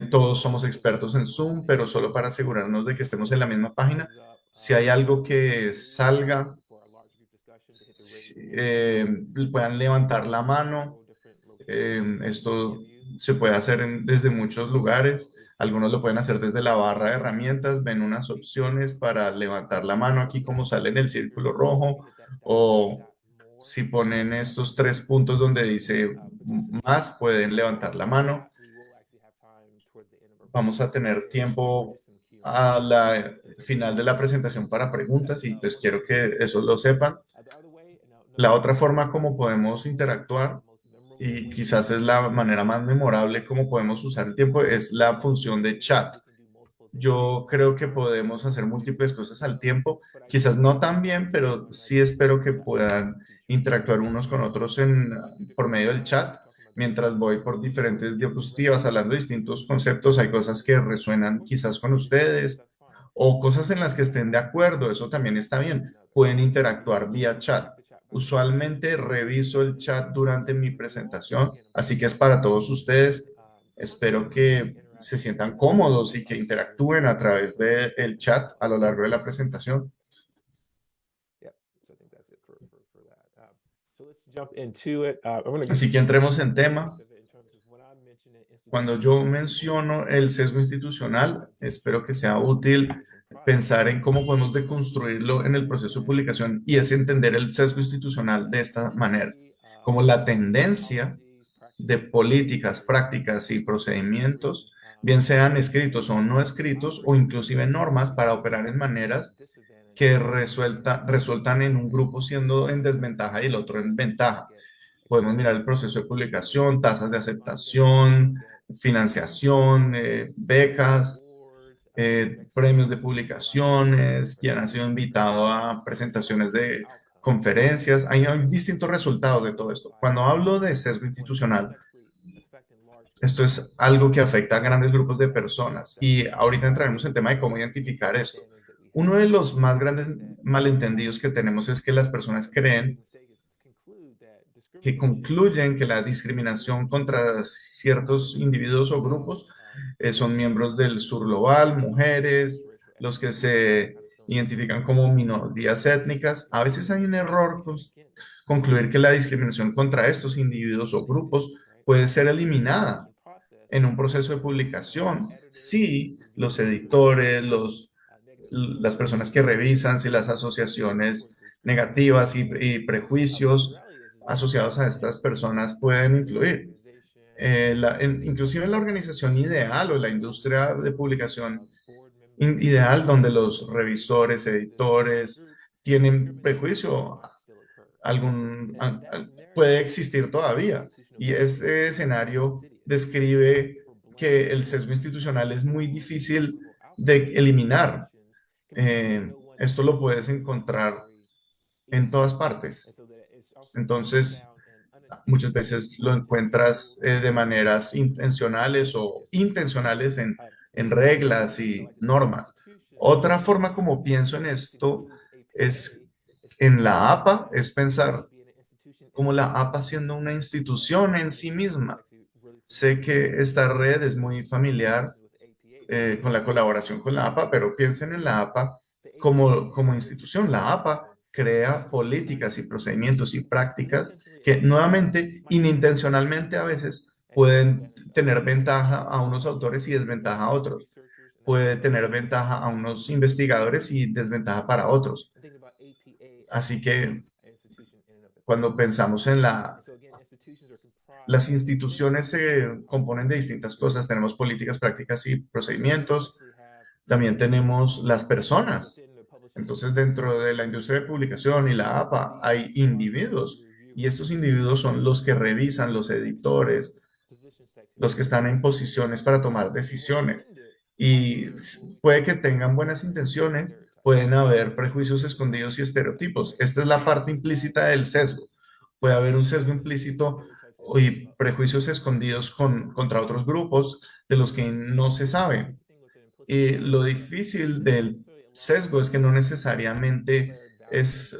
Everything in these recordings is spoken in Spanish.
todos somos expertos en Zoom, pero solo para asegurarnos de que estemos en la misma página. Si hay algo que salga, eh, puedan levantar la mano. Esto se puede hacer desde muchos lugares. Algunos lo pueden hacer desde la barra de herramientas. Ven unas opciones para levantar la mano aquí como sale en el círculo rojo. O si ponen estos tres puntos donde dice más, pueden levantar la mano. Vamos a tener tiempo a la final de la presentación para preguntas y pues quiero que eso lo sepan. La otra forma como podemos interactuar, y quizás es la manera más memorable como podemos usar el tiempo, es la función de chat. Yo creo que podemos hacer múltiples cosas al tiempo, quizás no tan bien, pero sí espero que puedan interactuar unos con otros por medio del chat. Mientras voy por diferentes diapositivas hablando de distintos conceptos, hay cosas que resuenan quizás con ustedes o cosas en las que estén de acuerdo, eso también está bien. Pueden interactuar vía chat. Usualmente reviso el chat durante mi presentación, así que es para todos ustedes. Espero que se sientan cómodos y que interactúen a través del chat a lo largo de la presentación. Así que entremos en tema. Cuando yo menciono el sesgo institucional, espero que sea útil pensar en cómo podemos deconstruirlo en el proceso de publicación y es entender el sesgo institucional de esta manera, como la tendencia de políticas, prácticas y procedimientos, bien sean escritos o no escritos, o inclusive normas para operar en maneras que resultan en un grupo siendo en desventaja y el otro en ventaja. Podemos mirar el proceso de publicación, tasas de aceptación, financiación, becas, premios de publicaciones, quien ha sido invitado a presentaciones de conferencias. Hay distintos resultados de todo esto. Cuando hablo de sesgo institucional, esto es algo que afecta a grandes grupos de personas y ahorita entraremos en el tema de cómo identificar esto. Uno de los más grandes malentendidos que tenemos es que las personas creen que concluyen que la discriminación contra ciertos individuos o grupos son miembros del sur global, mujeres, los que se identifican como minorías étnicas. A veces hay un error concluir que la discriminación contra estos individuos o grupos puede ser eliminada en un proceso de publicación si los editores, las personas que revisan, si las asociaciones negativas y prejuicios asociados a estas personas pueden influir. Inclusive en la organización ideal o la industria de publicación ideal, donde los revisores, editores tienen prejuicio, puede existir todavía. Y este escenario describe que el sesgo institucional es muy difícil de eliminar. Esto lo puedes encontrar en todas partes. Entonces, muchas veces lo encuentras de maneras intencionales o intencionales en reglas y normas. Otra forma como pienso en esto es en la APA, es pensar como la APA siendo una institución en sí misma. Sé que esta red es muy familiar con la colaboración con la APA, pero piensen en la APA como institución. La APA crea políticas y procedimientos y prácticas que nuevamente, inintencionalmente a veces, pueden tener ventaja a unos autores y desventaja a otros. Puede tener ventaja a unos investigadores y desventaja para otros. Así que cuando pensamos en las instituciones se componen de distintas cosas. Tenemos políticas, prácticas y procedimientos. También tenemos las personas. Entonces, dentro de la industria de publicación y la APA hay individuos y estos individuos son los que revisan, los editores, los que están en posiciones para tomar decisiones. Y puede que tengan buenas intenciones, pueden haber prejuicios escondidos y estereotipos. Esta es la parte implícita del sesgo. Puede haber un sesgo implícito y prejuicios escondidos contra otros grupos de los que no se sabe. Lo difícil del sesgo es que no necesariamente es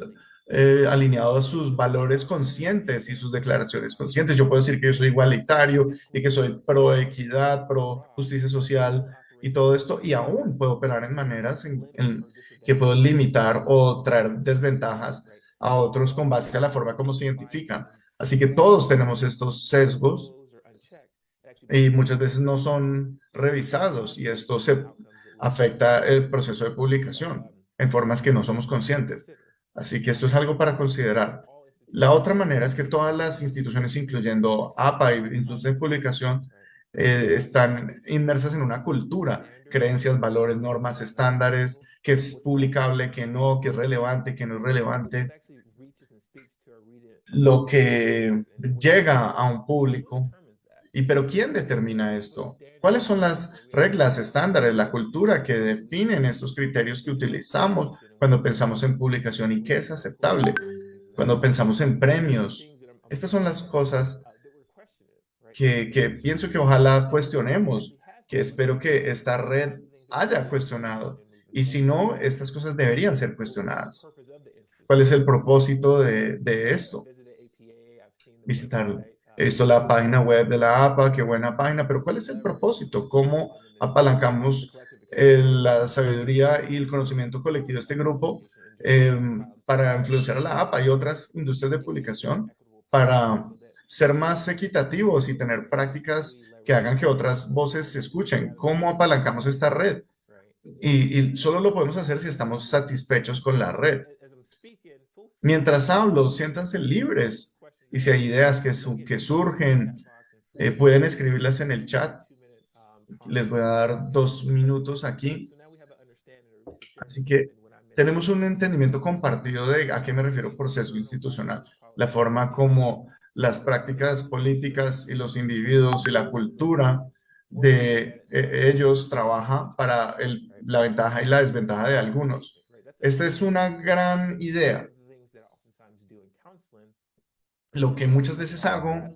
alineado a sus valores conscientes y sus declaraciones conscientes. Yo puedo decir que yo soy igualitario y que soy pro equidad, pro justicia social y todo esto, y aún puedo operar en maneras en que puedo limitar o traer desventajas a otros con base a la forma como se identifican. Así que todos tenemos estos sesgos y muchas veces no son revisados y esto se afecta el proceso de publicación en formas que no somos conscientes. Así que esto es algo para considerar. La otra manera es que todas las instituciones, incluyendo APA y institutos de publicación, están inmersas en una cultura, creencias, valores, normas, estándares, que es publicable, que es relevante, que no es relevante. Lo que llega a un público. ¿Y pero quién determina esto? ¿Cuáles son las reglas, estándares, la cultura que definen estos criterios que utilizamos cuando pensamos en publicación y qué es aceptable? Cuando pensamos en premios, estas son las cosas que pienso que ojalá cuestionemos, que espero que esta red haya cuestionado. Y si no, estas cosas deberían ser cuestionadas. ¿Cuál es el propósito de esto? Visitarlo. He visto la página web de la APA, qué buena página, pero ¿cuál es el propósito? ¿Cómo apalancamos la sabiduría y el conocimiento colectivo de este grupo para influenciar a la APA y otras industrias de publicación para ser más equitativos y tener prácticas que hagan que otras voces se escuchen? ¿Cómo apalancamos esta red? Y solo lo podemos hacer si estamos satisfechos con la red. Mientras hablo, siéntanse libres y si hay ideas que surgen, pueden escribirlas en el chat. Les voy a dar 2 minutos aquí. Así que tenemos un entendimiento compartido de a qué me refiero por sesgo institucional. La forma como las prácticas políticas y los individuos y la cultura de ellos trabaja para la ventaja y la desventaja de algunos. Esta es una gran idea. Lo que muchas veces hago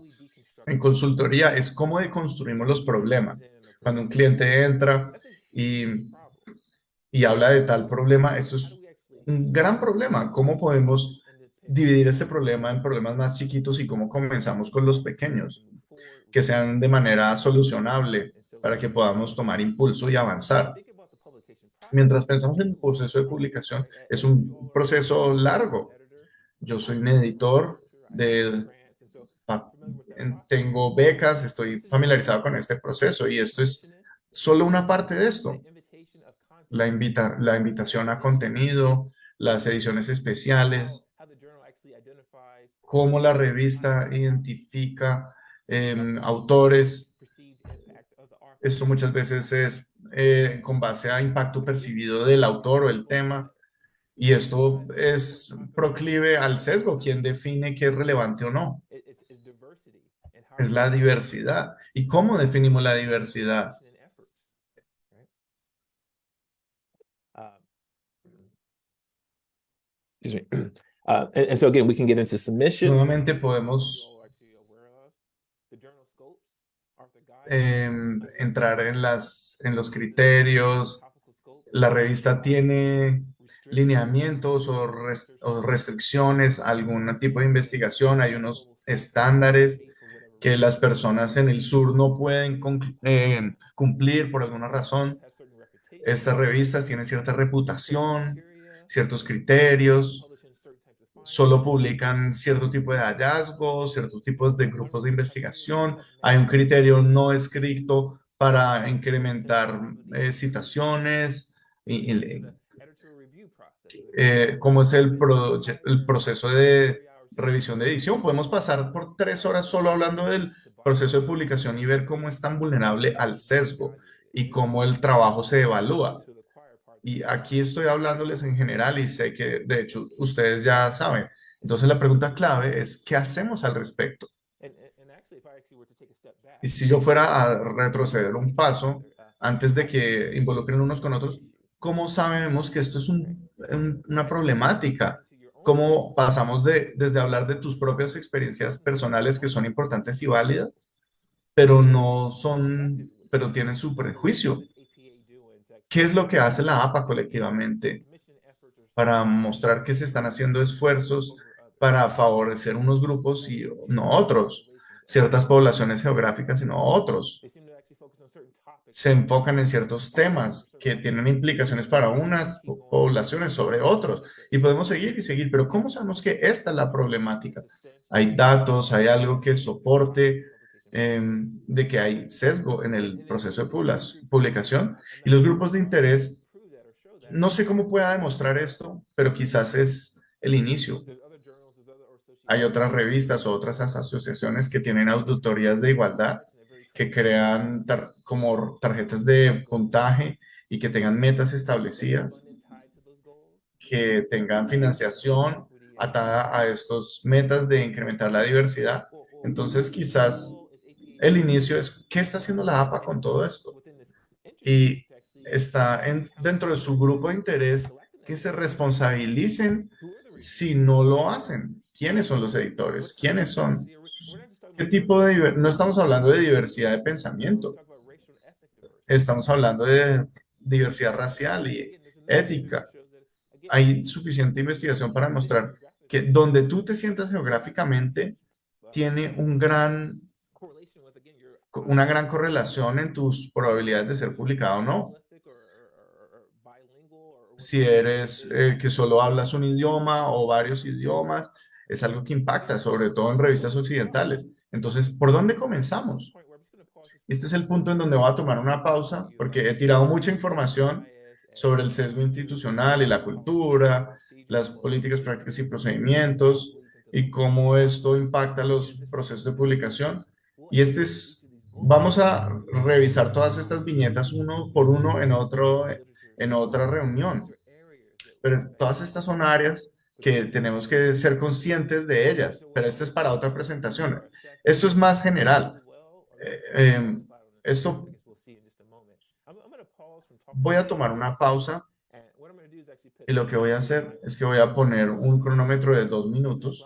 en consultoría es cómo deconstruimos los problemas. Cuando un cliente entra y, y habla de tal problema, esto es un gran problema. ¿Cómo podemos dividir este problema en problemas más chiquitos y cómo comenzamos con los pequeños, que sean de manera solucionable para que podamos tomar impulso y avanzar? Mientras pensamos en el proceso de publicación, es un proceso largo. Yo soy un editor de tengo becas, estoy familiarizado con este proceso y esto es solo una parte de esto. La invitación a contenido, las ediciones especiales, cómo la revista identifica autores. Esto muchas veces es con base a impacto percibido del autor o el tema. Y esto es proclive al sesgo, quien define qué es relevante o no. Es la diversidad. ¿Y cómo definimos la diversidad? Excuse me. And so again, we can get into submission. Nuevamente podemos entrar en los criterios. La revista tiene lineamientos o restricciones a algún tipo de investigación. Hay unos estándares que las personas en el sur no pueden cumplir por alguna razón. Estas revistas tienen cierta reputación, ciertos criterios, solo publican cierto tipo de hallazgos, ciertos tipos de grupos de investigación. Hay un criterio no escrito para incrementar citaciones, y, cómo es el proceso de revisión de edición. Podemos pasar por 3 horas solo hablando del proceso de publicación y ver cómo es tan vulnerable al sesgo y cómo el trabajo se evalúa. Y aquí estoy hablándoles en general y sé que de hecho ustedes ya saben. Entonces la pregunta clave es, ¿qué hacemos al respecto? Y si yo fuera a retroceder un paso antes de que involucren unos con otros, ¿cómo sabemos que esto es una problemática? ¿Cómo pasamos desde hablar de tus propias experiencias personales que son importantes y válidas, pero no son, pero tienen su prejuicio? ¿Qué es lo que hace la APA colectivamente? para mostrar que se están haciendo esfuerzos para favorecer unos grupos y no otros, ciertas poblaciones geográficas y no otros. Se enfocan en ciertos temas que tienen implicaciones para unas poblaciones sobre otros. Y podemos seguir y seguir, pero ¿cómo sabemos que esta es la problemática? Hay datos, hay algo que soporte de que hay sesgo en el proceso de publicación y los grupos de interés. No sé cómo pueda demostrar esto, pero quizás es el inicio. Hay otras revistas o otras asociaciones que tienen auditorías de igualdad, que crean como tarjetas de puntaje y que tengan metas establecidas, que tengan financiación atada a estos metas de incrementar la diversidad. Entonces, quizás el inicio es, ¿qué está haciendo la APA con todo esto? Y está dentro de su grupo de interés que se responsabilicen si no lo hacen. ¿Quiénes son los editores? ¿Quiénes son? ¿Qué tipo de no estamos hablando de diversidad de pensamiento, estamos hablando de diversidad racial y ética? Hay suficiente investigación para mostrar que donde tú te sientas geográficamente tiene una gran correlación en tus probabilidades de ser publicado o no. Si eres que solo hablas un idioma o varios idiomas, es algo que impacta, sobre todo en revistas occidentales. Entonces, ¿por dónde comenzamos? Este es el punto en donde voy a tomar una pausa porque he tirado mucha información sobre el sesgo institucional y la cultura, las políticas, prácticas y procedimientos y cómo esto impacta los procesos de publicación. Y vamos a revisar todas estas viñetas uno por uno en otra reunión. Pero todas estas son áreas que tenemos que ser conscientes de ellas, pero esta es para otra presentación. Esto es más general. Eh, eh, esto voy a tomar una pausa y lo que voy a hacer es que voy a poner un cronómetro de 2 minutos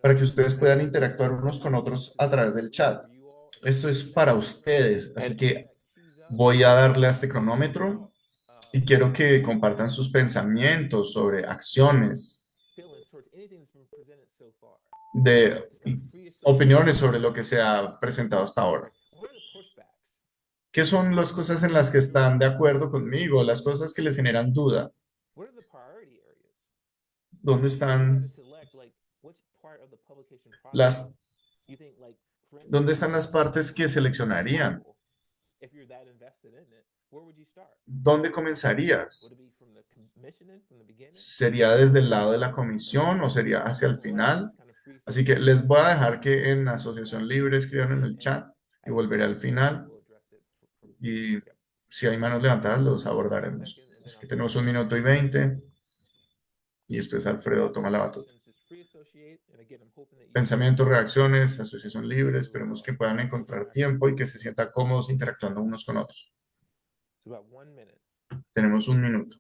para que ustedes puedan interactuar unos con otros a través del chat. Esto es para ustedes, así que voy a darle a este cronómetro y quiero que compartan sus pensamientos sobre acciones, de opiniones sobre lo que se ha presentado hasta ahora. ¿Qué son las cosas en las que están de acuerdo conmigo? Las cosas que les generan duda. ¿Dónde están las, dónde están las partes que seleccionarían? ¿Dónde comenzarías? ¿Sería desde el lado de la comisión o sería hacia el final? Así que les voy a dejar que en Asociación Libre escriban en el chat y volveré al final. Y si hay manos levantadas, los abordaremos. Es que tenemos 1 minuto y 20 y después Alfredo toma la batuta. Pensamientos, reacciones, Asociación Libre. Esperemos que puedan encontrar tiempo y que se sientan cómodos interactuando unos con otros. Tenemos 1 minuto.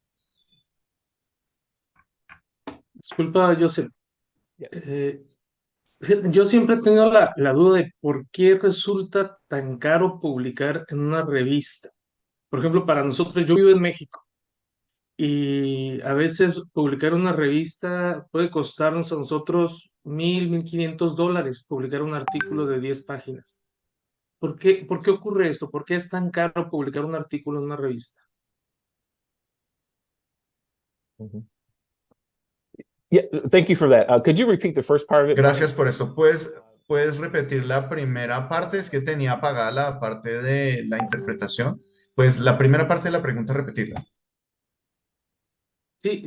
Disculpa, Joseph. Yo siempre he tenido la duda de por qué resulta tan caro publicar en una revista. Por ejemplo, para nosotros, yo vivo en México y a veces publicar una revista puede costarnos a nosotros 1,000, 1,500 dólares publicar un artículo de 10 páginas. ¿Por qué ocurre esto? ¿Por qué es tan caro publicar un artículo en una revista? Yeah, thank you for that. Could you repeat the first part of it? Gracias por esto. ¿Puedes repetir la primera parte? Es que tenía apagada la parte de la interpretación. Pues la primera parte de la pregunta, repetirla. Sí,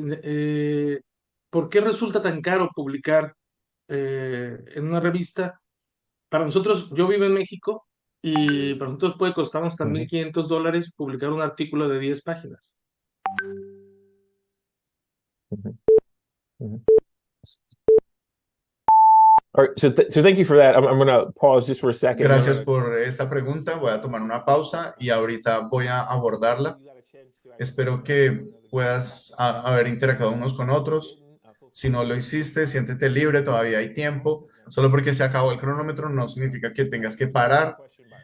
¿por qué resulta tan caro publicar en una revista? Para nosotros, yo vivo en México y para nosotros puede costarnos hasta 1,500 dólares publicar un artículo de 10 páginas. All right, so thank you for that. I'm going to pause just for a second. Gracias por esta pregunta. Voy a tomar una pausa y ahorita voy a abordarla. Espero que puedas haber interactuado unos con otros. Si no lo hiciste, siéntete libre, todavía hay tiempo. Solo porque se acabó el cronómetro no significa que tengas que parar.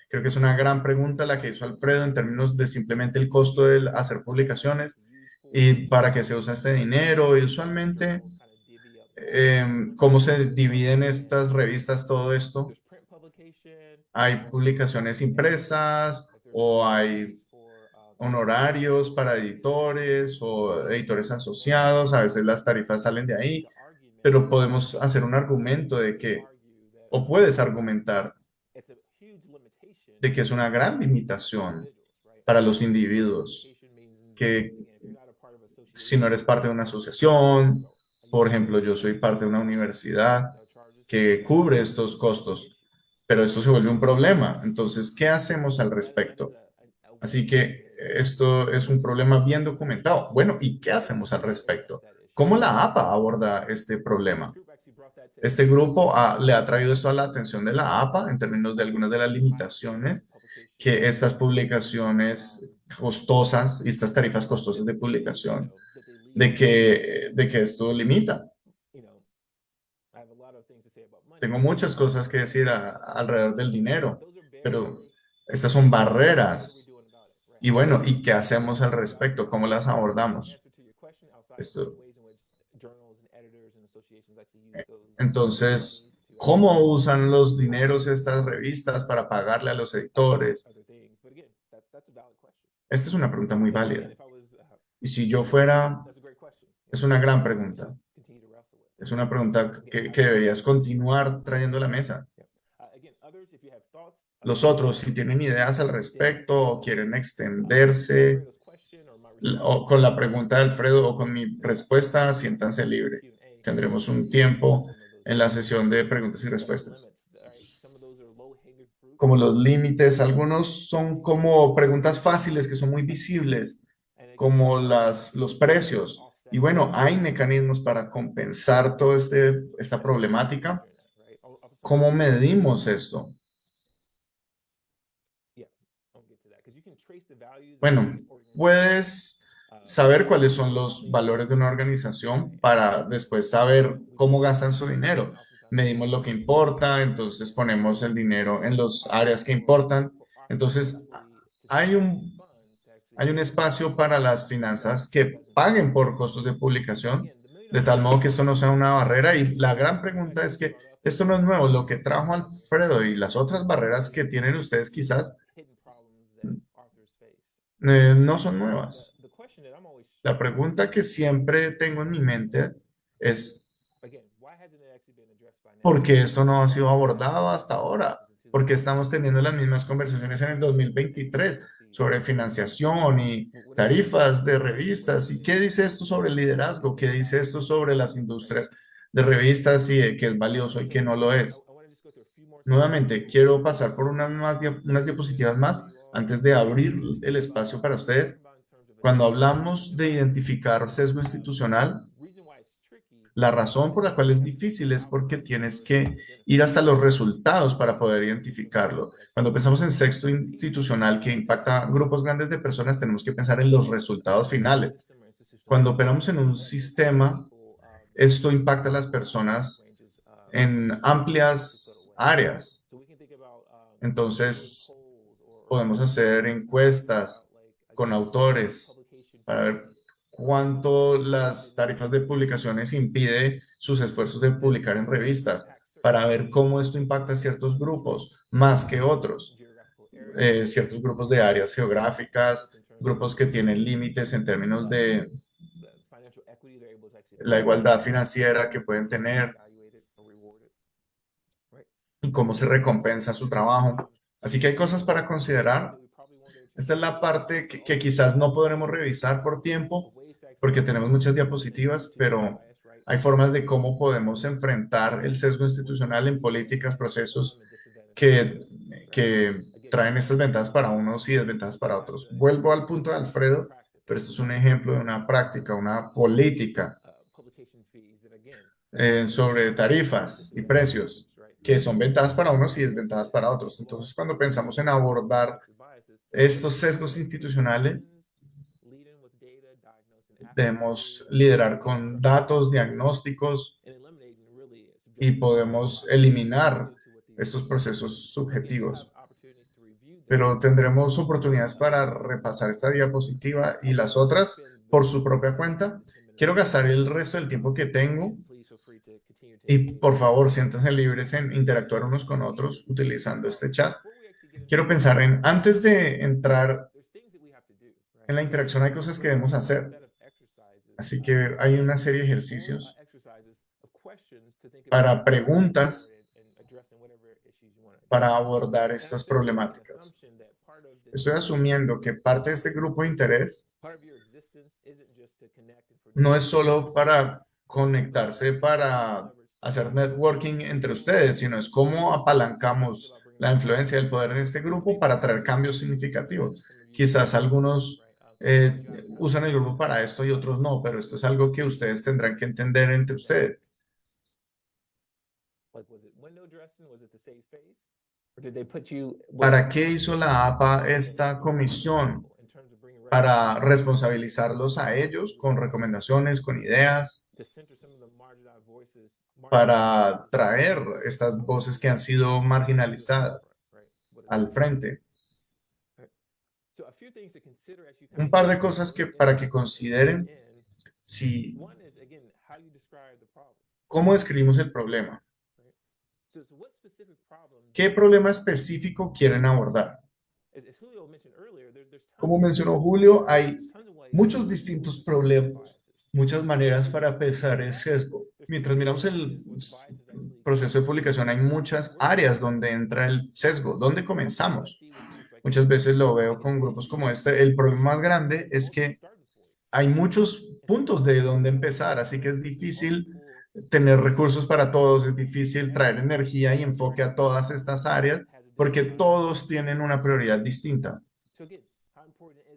Creo que es una gran pregunta la que hizo Alfredo en términos de simplemente el costo de hacer publicaciones. y para qué se usa este dinero y usualmente cómo se dividen estas revistas, todo esto. Hay publicaciones impresas o hay honorarios para editores o editores asociados, a veces las tarifas salen de ahí, pero podemos hacer un argumento de que, o puedes argumentar de que es una gran limitación para los individuos, que si no eres parte de una asociación, por ejemplo, yo soy parte de una universidad que cubre estos costos, pero esto se vuelve un problema. Entonces, ¿qué hacemos al respecto? Así que esto es un problema bien documentado. Bueno, ¿y qué hacemos al respecto? ¿Cómo la APA aborda este problema? Este grupo le ha traído esto a la atención de la APA en términos de algunas de las limitaciones que estas publicaciones costosas y estas tarifas costosas de publicación, de que esto limita. Tengo muchas cosas que decir alrededor del dinero, pero estas son barreras. Y bueno, ¿y qué hacemos al respecto? ¿Cómo las abordamos? Esto, entonces, ¿cómo usan los dineros estas revistas para pagarle a los editores? Esta es una pregunta muy válida. Y si yo fuera, es una gran pregunta. Es una pregunta que deberías continuar trayendo a la mesa. Los otros, si tienen ideas al respecto o quieren extenderse o con la pregunta de Alfredo o con mi respuesta, siéntanse libre. Tendremos un tiempo en la sesión de preguntas y respuestas. Como los límites, algunos son como preguntas fáciles que son muy visibles, como los precios. Y bueno, hay mecanismos para compensar toda esta problemática. ¿Cómo medimos esto? Bueno, puedes saber cuáles son los valores de una organización para después saber cómo gastan su dinero. Medimos lo que importa, entonces ponemos el dinero en las áreas que importan. Entonces, hay un espacio para las finanzas que paguen por costos de publicación, de tal modo que esto no sea una barrera. Y la gran pregunta es que esto no es nuevo. Lo que trajo Alfredo y las otras barreras que tienen ustedes quizás no son nuevas. La pregunta que siempre tengo en mi mente es, ¿por qué esto no ha sido abordado hasta ahora? ¿Por qué estamos teniendo las mismas conversaciones en el 2023 sobre financiación y tarifas de revistas? ¿Y qué dice esto sobre el liderazgo? ¿Qué dice esto sobre las industrias de revistas y de qué es valioso y qué no lo es? Nuevamente, quiero pasar por unas diapositivas más antes de abrir el espacio para ustedes. Cuando hablamos de identificar sesgo institucional, la razón por la cual es difícil es porque tienes que ir hasta los resultados para poder identificarlo. Cuando pensamos en sesgo institucional que impacta a grupos grandes de personas, tenemos que pensar en los resultados finales. Cuando operamos en un sistema, esto impacta a las personas en amplias áreas. Entonces, podemos hacer encuestas con autores para ver cuánto las tarifas de publicaciones impide sus esfuerzos de publicar en revistas, para ver cómo esto impacta a ciertos grupos más que otros, ciertos grupos de áreas geográficas, grupos que tienen límites en términos de la igualdad financiera que pueden tener y cómo se recompensa su trabajo. Así que hay cosas para considerar. Esta es la parte que quizás no podremos revisar por tiempo, porque tenemos muchas diapositivas, pero hay formas de cómo podemos enfrentar el sesgo institucional en políticas, procesos que traen estas ventajas para unos y desventajas para otros. Vuelvo al punto de Alfredo, pero esto es un ejemplo de una práctica, una política sobre tarifas y precios, que son ventajas para unos y desventajas para otros. Entonces, cuando pensamos en abordar estos sesgos institucionales, debemos liderar con datos diagnósticos y podemos eliminar estos procesos subjetivos. Pero tendremos oportunidades para repasar esta diapositiva y las otras por su propia cuenta. Quiero gastar el resto del tiempo que tengo y por favor siéntanse libres en interactuar unos con otros utilizando este chat. Quiero pensar en, antes de entrar en la interacción, hay cosas que debemos hacer. Así que hay una serie de ejercicios para preguntas para abordar estas problemáticas. Estoy asumiendo que parte de este grupo de interés no es solo para conectarse, para hacer networking entre ustedes, sino es cómo apalancamos la influencia del poder en este grupo para traer cambios significativos. Quizás algunos usan el grupo para esto y otros no, pero esto es algo que ustedes tendrán que entender entre ustedes. ¿Para qué hizo la APA esta comisión? Para responsabilizarlos a ellos con recomendaciones, con ideas, para traer estas voces que han sido marginalizadas al frente. Un par de cosas que para que consideren si cómo describimos el problema. ¿Qué problema específico quieren abordar? Como mencionó Julio, hay muchos distintos problemas, muchas maneras para pensar el sesgo. Mientras miramos el proceso de publicación, hay muchas áreas donde entra el sesgo. ¿Dónde comenzamos? Muchas veces lo veo con grupos como este. El problema más grande es que hay muchos puntos de donde empezar, así que es difícil tener recursos para todos, es difícil traer energía y enfoque a todas estas áreas porque todos tienen una prioridad distinta.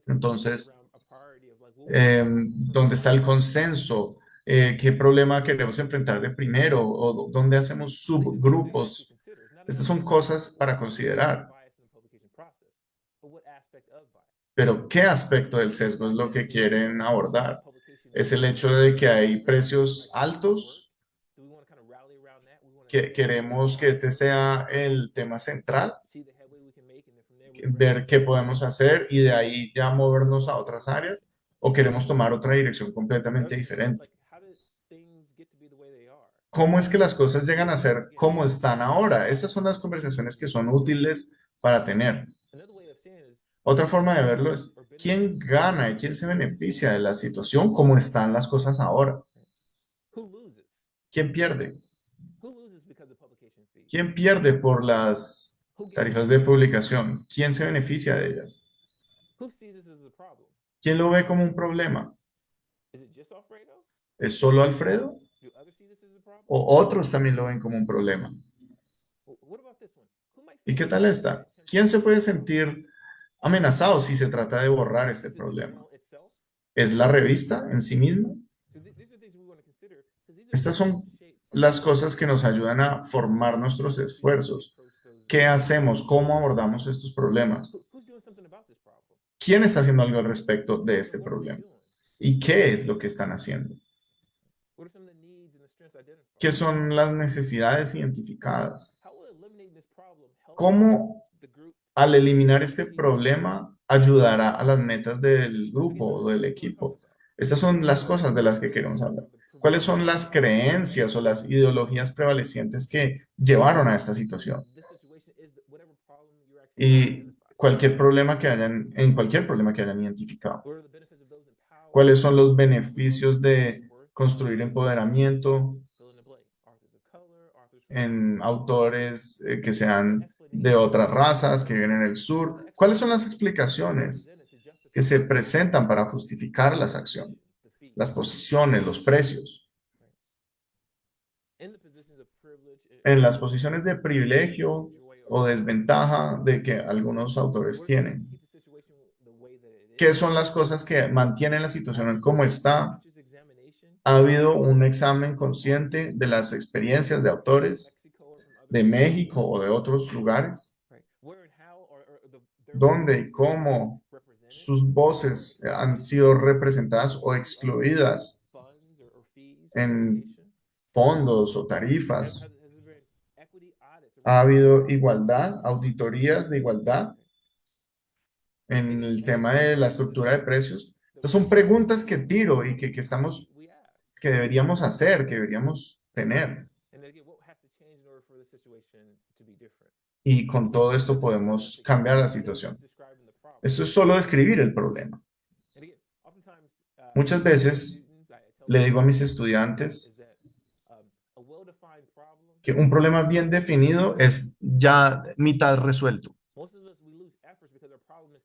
Entonces, ¿dónde está el consenso? ¿Qué problema queremos enfrentar de primero? ¿O dónde hacemos subgrupos? Estas son cosas para considerar. Pero ¿qué aspecto del sesgo es lo que quieren abordar? ¿Es el hecho de que hay precios altos? ¿Queremos que este sea el tema central? Ver qué podemos hacer y de ahí ya movernos a otras áreas, o queremos tomar otra dirección completamente diferente. ¿Cómo es que las cosas llegan a ser como están ahora? Esas son las conversaciones que son útiles para tener. Otra forma de verlo es quién gana y quién se beneficia de la situación como están las cosas ahora. ¿Quién pierde? ¿Quién pierde por las tarifas de publicación? ¿Quién se beneficia de ellas? ¿Quién lo ve como un problema? ¿Es solo Alfredo? ¿O otros también lo ven como un problema? ¿Y qué tal esta? ¿Quién se puede sentir amenazado si se trata de borrar este problema? ¿Es la revista en sí misma? Estas son las cosas que nos ayudan a formar nuestros esfuerzos. ¿Qué hacemos? ¿Cómo abordamos estos problemas? ¿Quién está haciendo algo al respecto de este problema? ¿Y qué es lo que están haciendo? ¿Qué son las necesidades identificadas? ¿Cómo al eliminar este problema ayudará a las metas del grupo o del equipo? Estas son las cosas de las que queremos hablar. ¿Cuáles son las creencias o las ideologías prevalecientes que llevaron a esta situación? Y cualquier problema que hayan, en cualquier problema que hayan identificado. ¿Cuáles son los beneficios de construir empoderamiento en autores que sean de otras razas, que vienen del sur? ¿Cuáles son las explicaciones que se presentan para justificar las acciones, las posiciones, los precios? En las posiciones de privilegio o desventaja de que algunos autores tienen. ¿Qué son las cosas que mantienen la situación como está? ¿Ha habido un examen consciente de las experiencias de autores de México o de otros lugares? ¿Dónde y cómo sus voces han sido representadas o excluidas en fondos o tarifas? ¿Ha habido igualdad, auditorías de igualdad en el tema de la estructura de precios? Estas son preguntas que tiro y que deberíamos hacer, que deberíamos tener. Y con todo esto podemos cambiar la situación. Esto es solo describir el problema. Muchas veces le digo a mis estudiantes que un problema bien definido es ya mitad resuelto.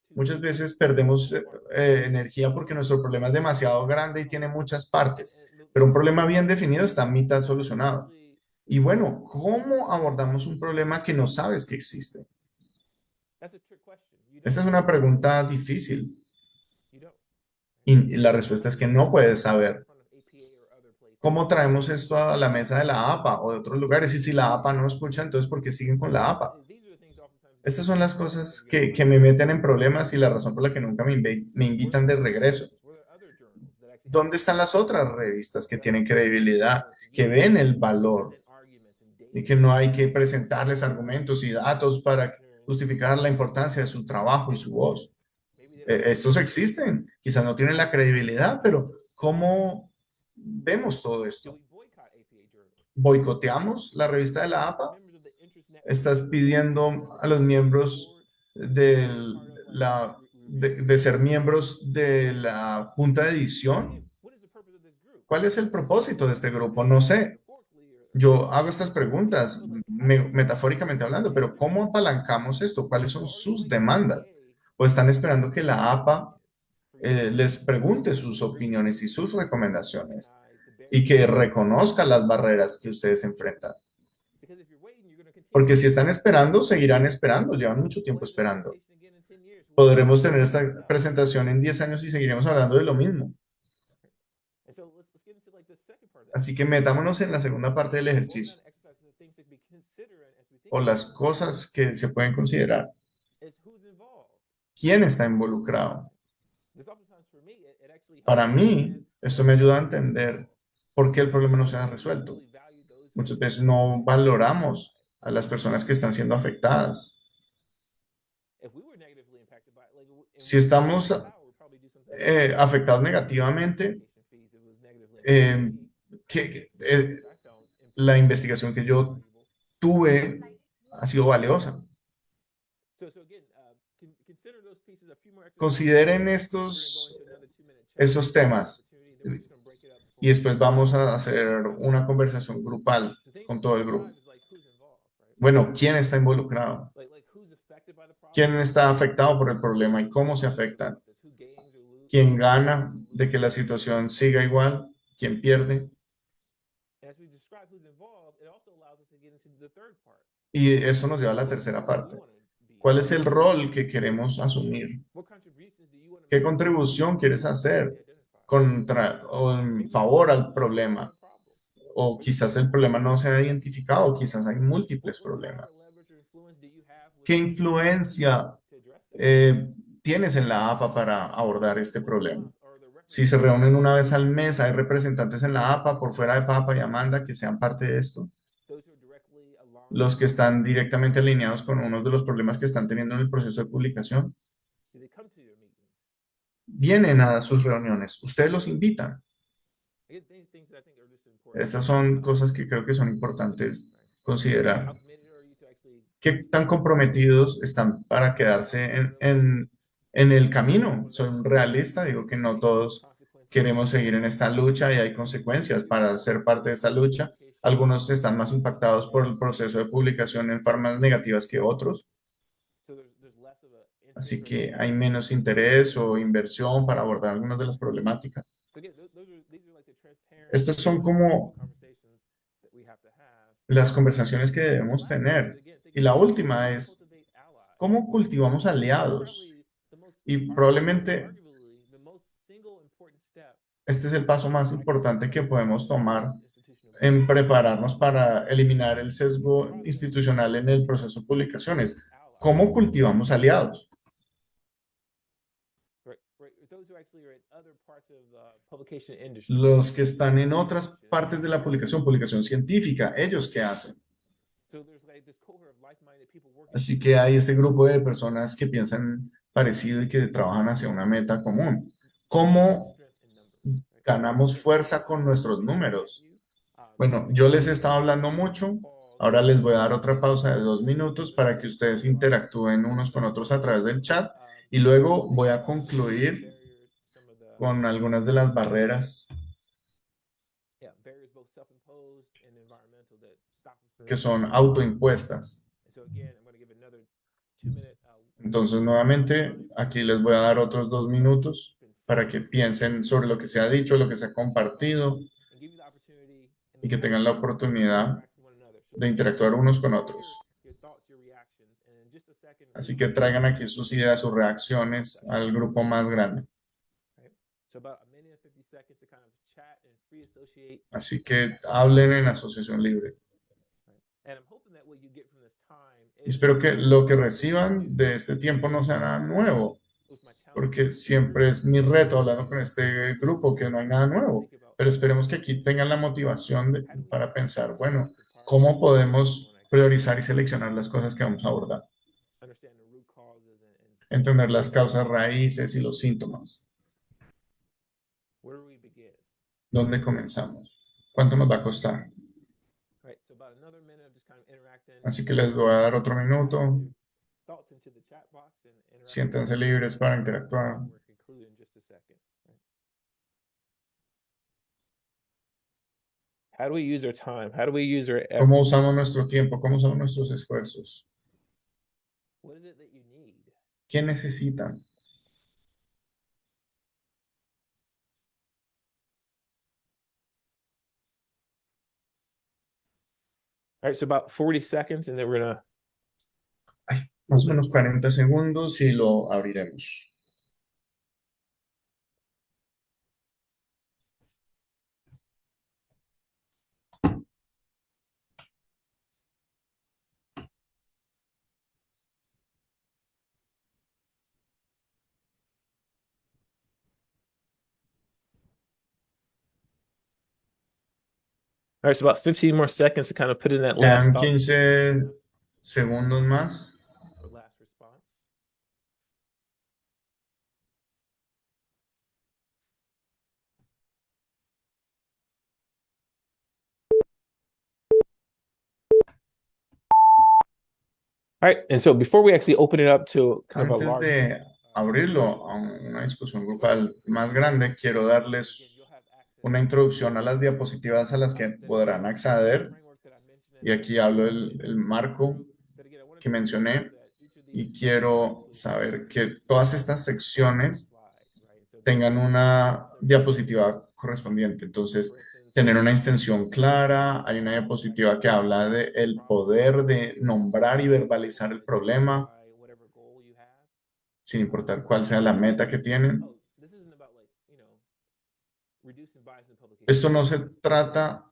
Muchas veces perdemos energía porque nuestro problema es demasiado grande y tiene muchas partes, pero un problema bien definido está mitad solucionado. Y bueno, ¿cómo abordamos un problema que no sabes que existe? Esta es una pregunta difícil y la respuesta es que no puedes saber. ¿Cómo traemos esto a la mesa de la APA o de otros lugares? Y si la APA no escucha, entonces ¿por qué siguen con la APA? Estas son las cosas que me meten en problemas y la razón por la que nunca me invitan de regreso. ¿Dónde están las otras revistas que tienen credibilidad, que ven el valor y que no hay que presentarles argumentos y datos para justificar la importancia de su trabajo y su voz? Estos existen, quizás no tienen la credibilidad, pero ¿cómo vemos todo esto? ¿Boicoteamos la revista de la APA? ¿Estás pidiendo a los miembros de ser miembros de la junta de edición? ¿Cuál es el propósito de este grupo? No sé. Yo hago estas preguntas, metafóricamente hablando, pero ¿cómo apalancamos esto? ¿Cuáles son sus demandas? ¿O están esperando que la APA les pregunte sus opiniones y sus recomendaciones y que reconozca las barreras que ustedes enfrentan? Porque si están esperando, seguirán esperando, llevan mucho tiempo esperando. Podremos tener esta presentación en 10 años y seguiremos hablando de lo mismo. Así que metámonos en la segunda parte del ejercicio, o las cosas que se pueden considerar. ¿Quién está involucrado? Para mí, esto me ayuda a entender por qué el problema no se ha resuelto. Muchas veces no valoramos a las personas que están siendo afectadas. Si estamos afectados negativamente, eh, que, la investigación que yo tuve ha sido valiosa. Consideren esos temas y después vamos a hacer una conversación grupal con todo el grupo. Bueno, ¿quién está involucrado? ¿Quién está afectado por el problema y cómo se afectan? ¿Quién gana de que la situación siga igual? ¿Quién pierde? Y eso nos lleva a la tercera parte. ¿Cuál es el rol que queremos asumir? ¿Qué contribución quieres hacer o en favor al problema? O quizás el problema no se ha identificado, quizás hay múltiples problemas. ¿Qué influencia tienes en la APA para abordar este problema? Si se reúnen una vez al mes, hay representantes en la APA, por fuera de Papa y Amanda, que sean parte de esto. Los que están directamente alineados con uno de los problemas que están teniendo en el proceso de publicación, vienen a sus reuniones, ustedes los invitan. Estas son cosas que creo que son importantes considerar. ¿Qué tan comprometidos están para quedarse en el camino? Soy un realista, digo que no todos queremos seguir en esta lucha y hay consecuencias para ser parte de esta lucha. Algunos están más impactados por el proceso de publicación en formas negativas que otros. Así que hay menos interés o inversión para abordar algunas de las problemáticas. Estas son como las conversaciones que debemos tener. Y la última es, ¿cómo cultivamos aliados? Y probablemente este es el paso más importante que podemos tomar en prepararnos para eliminar el sesgo institucional en el proceso de publicaciones. ¿Cómo cultivamos aliados? Los que están en otras partes de la publicación científica, ¿ellos qué hacen? Así que hay este grupo de personas que piensan parecido y que trabajan hacia una meta común. ¿Cómo ganamos fuerza con nuestros números? Bueno, yo les he estado hablando mucho. Ahora les voy a dar otra pausa de 2 minutos para que ustedes interactúen unos con otros a través del chat y luego voy a concluir con algunas de las barreras que son autoimpuestas. Entonces, nuevamente, aquí les voy a dar otros 2 minutos para que piensen sobre lo que se ha dicho, lo que se ha compartido y que tengan la oportunidad de interactuar unos con otros. Así que traigan aquí sus ideas, sus reacciones al grupo más grande. Así que hablen en asociación libre. Y espero que lo que reciban de este tiempo no sea nada nuevo, porque siempre es mi reto hablando con este grupo que no hay nada nuevo. Pero esperemos que aquí tengan la motivación para pensar, bueno, ¿cómo podemos priorizar y seleccionar las cosas que vamos a abordar? Entender las causas raíces y los síntomas. ¿Dónde comenzamos? ¿Cuánto nos va a costar? Así que les voy a dar otro minuto. Siéntanse libres para interactuar. How do we use our time? How do we use our effort? ¿Cómo usamos nuestro tiempo? ¿Cómo usamos nuestros esfuerzos? What is it that you need? ¿Qué necesitan? All right, so about 40 seconds, and then we're gonna. Más o menos 40 segundos y lo abriremos. All right, so about 15 more seconds to kind of put in that last Quedan thought 15 segundos más. or last response. All right, and so before we actually open it up to kind of a Antes large, de abrirlo a una discusión grupal más grande, quiero darles una introducción a las diapositivas a las que podrán acceder. Y aquí hablo del marco que mencioné y quiero saber que todas estas secciones tengan una diapositiva correspondiente. Entonces, tener una extensión clara, hay una diapositiva que habla del poder de nombrar y verbalizar el problema, sin importar cuál sea la meta que tienen. Esto no se trata,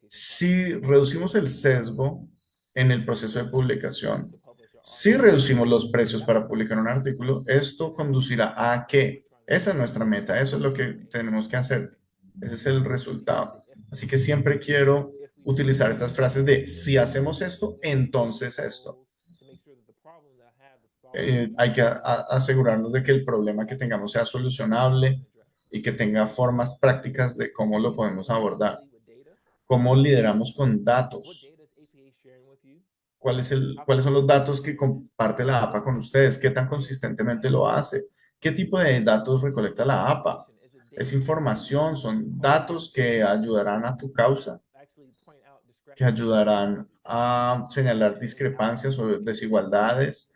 si reducimos el sesgo en el proceso de publicación, si reducimos los precios para publicar un artículo, esto conducirá a que esa es nuestra meta, eso es lo que tenemos que hacer, ese es el resultado. Así que siempre quiero utilizar estas frases de si hacemos esto, entonces esto. Hay que asegurarnos de que el problema que tengamos sea solucionable y que tenga formas prácticas de cómo lo podemos abordar. ¿Cómo lideramos con datos? ¿Cuáles son los datos que comparte la APA con ustedes? ¿Qué tan consistentemente lo hace? ¿Qué tipo de datos recolecta la APA? ¿Es información? ¿Son datos que ayudarán a tu causa? ¿Que ayudarán a señalar discrepancias o desigualdades?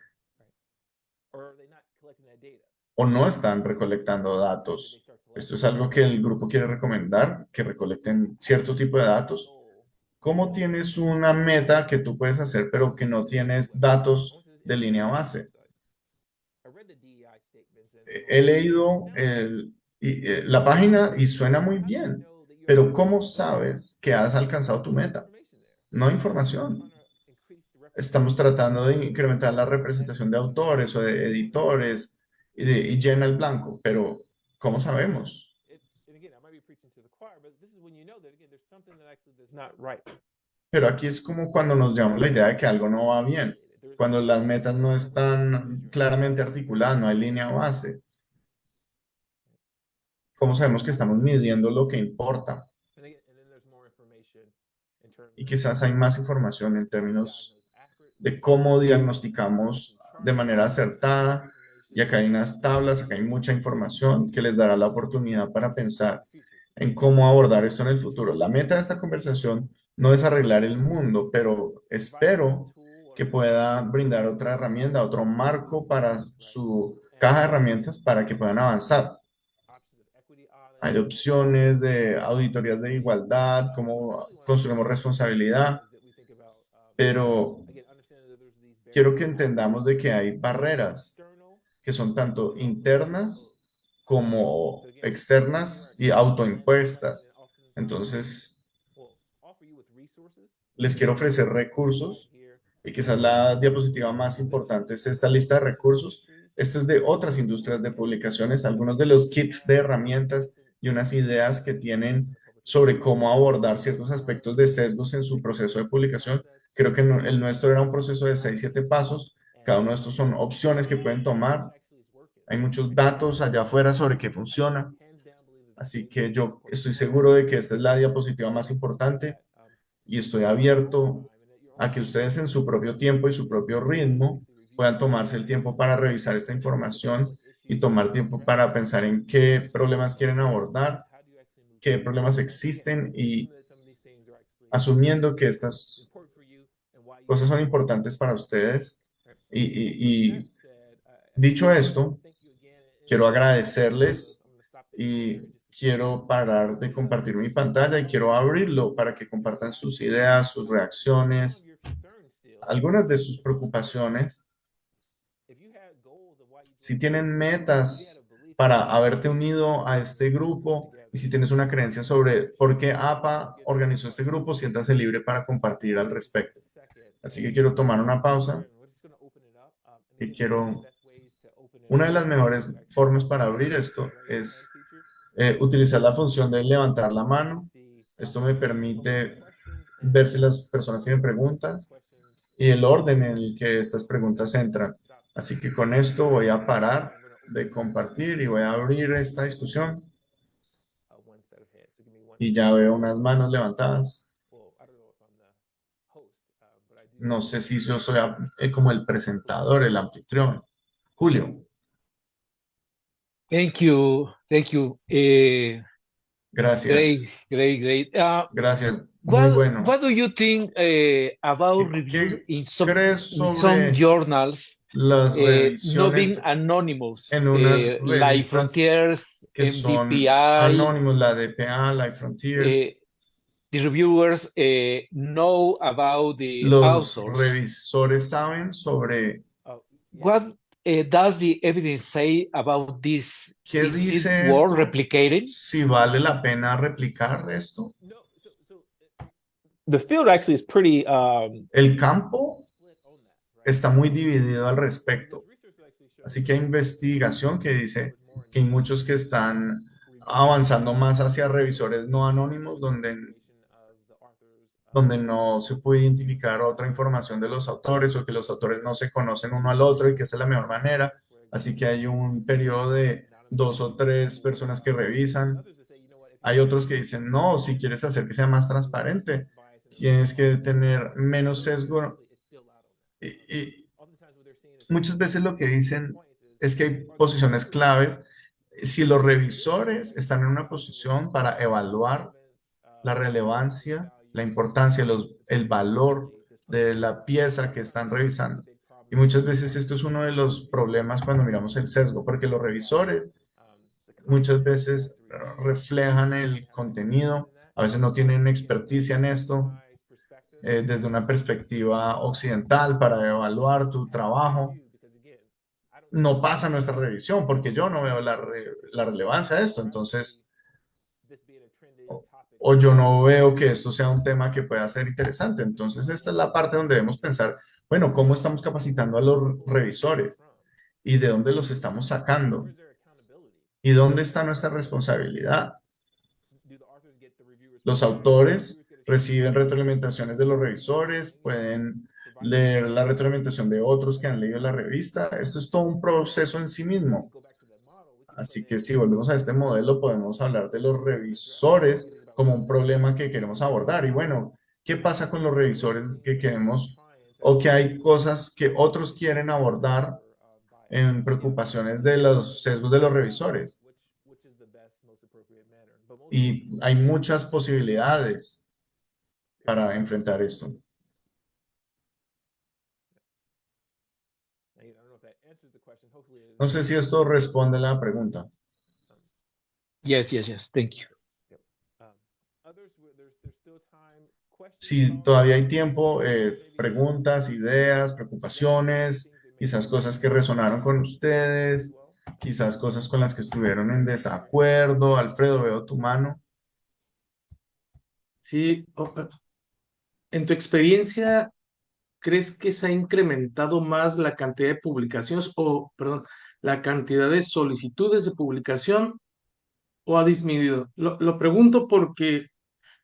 ¿O no están recolectando datos? Esto es algo que el grupo quiere recomendar, que recolecten cierto tipo de datos. ¿Cómo tienes una meta que tú puedes hacer, pero que no tienes datos de línea base? He leído la página y suena muy bien, pero ¿cómo sabes que has alcanzado tu meta? No hay información. Estamos tratando de incrementar la representación de autores o de editores y llena el blanco, pero ¿cómo sabemos? Pero aquí es como cuando nos llamamos la idea de que algo no va bien. cuando las metas no están claramente articuladas, no hay línea base. ¿Cómo sabemos que estamos midiendo lo que importa? Y quizás hay más información en términos de cómo diagnosticamos de manera acertada. Y acá hay unas tablas, acá hay mucha información que les dará la oportunidad para pensar en cómo abordar esto en el futuro. La meta de esta conversación no es arreglar el mundo, pero espero que pueda brindar otra herramienta, otro marco para su caja de herramientas para que puedan avanzar. Hay opciones de auditorías de igualdad, cómo construimos responsabilidad, pero quiero que entendamos de que hay barreras que son tanto internas como externas y autoimpuestas. Entonces, les quiero ofrecer recursos y quizás la diapositiva más importante es esta lista de recursos. Esto es de otras industrias de publicaciones, algunos de los kits de herramientas y unas ideas que tienen sobre cómo abordar ciertos aspectos de sesgos en su proceso de publicación. Creo que el nuestro era un proceso de 6 7 pasos. Cada uno de estos son opciones que pueden tomar. Hay muchos datos allá afuera sobre qué funciona. Así que yo estoy seguro de que esta es la diapositiva más importante y estoy abierto a que ustedes en su propio tiempo y su propio ritmo puedan tomarse el tiempo para revisar esta información y tomar tiempo para pensar en qué problemas quieren abordar, qué problemas existen y asumiendo que estas cosas son importantes para ustedes. Y dicho esto, quiero agradecerles y quiero parar de compartir mi pantalla y quiero abrirlo para que compartan sus ideas, sus reacciones, algunas de sus preocupaciones. Si tienen metas para haberte unido a este grupo y si tienes una creencia sobre por qué APA organizó este grupo, siéntase libre para compartir al respecto. Así que quiero tomar una pausa y quiero... Una de las mejores formas para abrir esto es utilizar la función de levantar la mano. Esto me permite ver si las personas tienen preguntas y el orden en el que estas preguntas entran. Así que con esto voy a parar de compartir y voy a abrir esta discusión. Y ya veo unas manos levantadas. No sé si yo soy como el presentador, el anfitrión. Julio, Thank you. Thank you. Great, gracias. great, great. Gracias. Muy bueno. What do you think about reviews ¿Qué crees in some sobre journals las not being revisiones anonymous, en unas like revistas Frontiers, que son MVPI? anónimos, la DPA, Life Frontiers? The reviewers know about the Los authors. revisores saben sobre What does the evidence say about this? qué Is it dice worth esto, replicating? si vale la pena replicar esto. The field actually is pretty El campo está muy dividido al respecto. Así que hay investigación que dice que hay muchos que están avanzando más hacia revisores no anónimos, donde no se puede identificar otra información de los autores o que los autores no se conocen uno al otro y que esa es la mejor manera. Así que hay un periodo de 2 o 3 personas que revisan. Hay otros que dicen, no, si quieres hacer que sea más transparente, tienes que tener menos sesgo. Y muchas veces lo que dicen es que hay posiciones claves. Si los revisores están en una posición para evaluar la relevancia, la importancia, el valor de la pieza que están revisando. Y muchas veces esto es uno de los problemas cuando miramos el sesgo, porque los revisores muchas veces reflejan el contenido, a veces no tienen experticia en esto, desde una perspectiva occidental para evaluar tu trabajo. No pasa nuestra revisión porque yo no veo la relevancia de esto, entonces, o yo no veo que esto sea un tema que pueda ser interesante. Entonces, esta es la parte donde debemos pensar, bueno, ¿cómo estamos capacitando a los revisores? ¿Y de dónde los estamos sacando? ¿Y dónde está nuestra responsabilidad? Los autores reciben retroalimentaciones de los revisores, pueden leer la retroalimentación de otros que han leído la revista. Esto es todo un proceso en sí mismo. Así que si volvemos a este modelo, podemos hablar de los revisores como un problema que queremos abordar. Y bueno, ¿qué pasa con los revisores que queremos o que hay cosas que otros quieren abordar en preocupaciones de los sesgos de los revisores? Y hay muchas posibilidades para enfrentar esto. No sé si esto responde a la pregunta. Yes. Thank you. Si todavía hay tiempo, preguntas, ideas, preocupaciones, quizás cosas que resonaron con ustedes, quizás cosas con las que estuvieron en desacuerdo. Alfredo, veo tu mano. Sí, en tu experiencia, ¿crees que se ha incrementado más la cantidad de publicaciones o, perdón, la cantidad de solicitudes de publicación o ha disminuido? Lo pregunto porque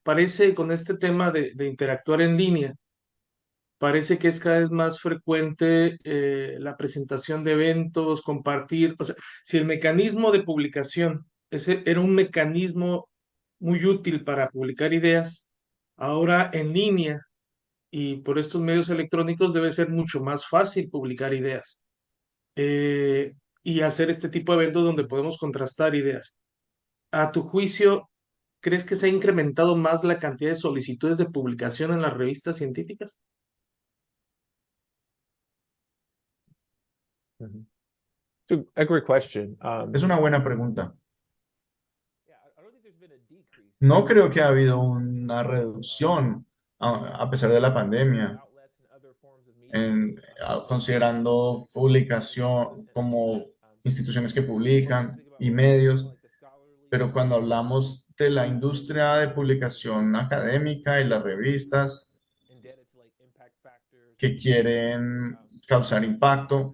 parece con este tema de interactuar en línea, parece que es cada vez más frecuente la presentación de eventos, compartir, o sea, si el mecanismo de publicación ese era un mecanismo muy útil para publicar ideas, ahora en línea y por estos medios electrónicos debe ser mucho más fácil publicar ideas y hacer este tipo de eventos donde podemos contrastar ideas. A tu juicio, ¿crees que se ha incrementado más la cantidad de solicitudes de publicación en las revistas científicas? So a great question. Es una buena pregunta. No creo que ha habido una reducción a pesar de la pandemia, considerando publicación como instituciones que publican y medios, pero cuando hablamos de la industria de publicación académica y las revistas que quieren causar impacto,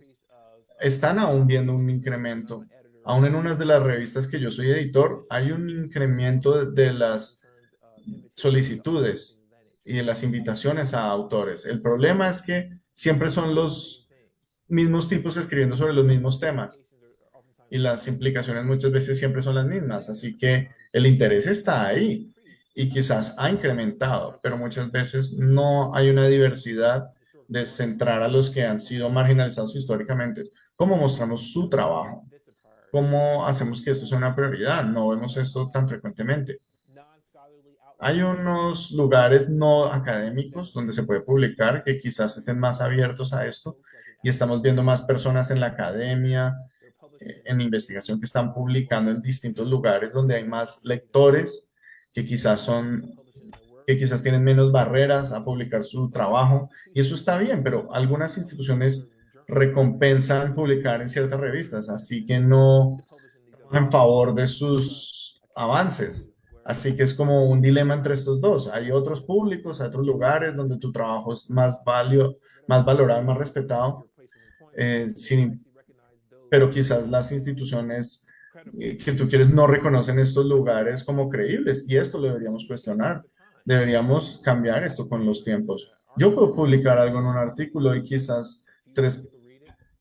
están aún viendo un incremento. Aún en una de las revistas que yo soy editor, hay un incremento de las solicitudes y de las invitaciones a autores. El problema es que siempre son los mismos tipos escribiendo sobre los mismos temas y las implicaciones muchas veces siempre son las mismas. Así que el interés está ahí y quizás ha incrementado, pero muchas veces no hay una diversidad de centrar a los que han sido marginalizados históricamente. ¿Cómo mostramos su trabajo? ¿Cómo hacemos que esto sea una prioridad? No vemos esto tan frecuentemente. Hay unos lugares no académicos donde se puede publicar que quizás estén más abiertos a esto y estamos viendo más personas en la academia, en investigación que están publicando en distintos lugares donde hay más lectores que quizás tienen menos barreras a publicar su trabajo y eso está bien, pero algunas instituciones recompensan publicar en ciertas revistas, así que no en favor de sus avances. Así que es como un dilema entre estos dos. Hay otros públicos, hay otros lugares donde tu trabajo es más valorado, más respetado, pero quizás las instituciones que tú quieres no reconocen estos lugares como creíbles y esto lo deberíamos cuestionar. Deberíamos cambiar esto con los tiempos. Yo puedo publicar algo en un artículo y quizás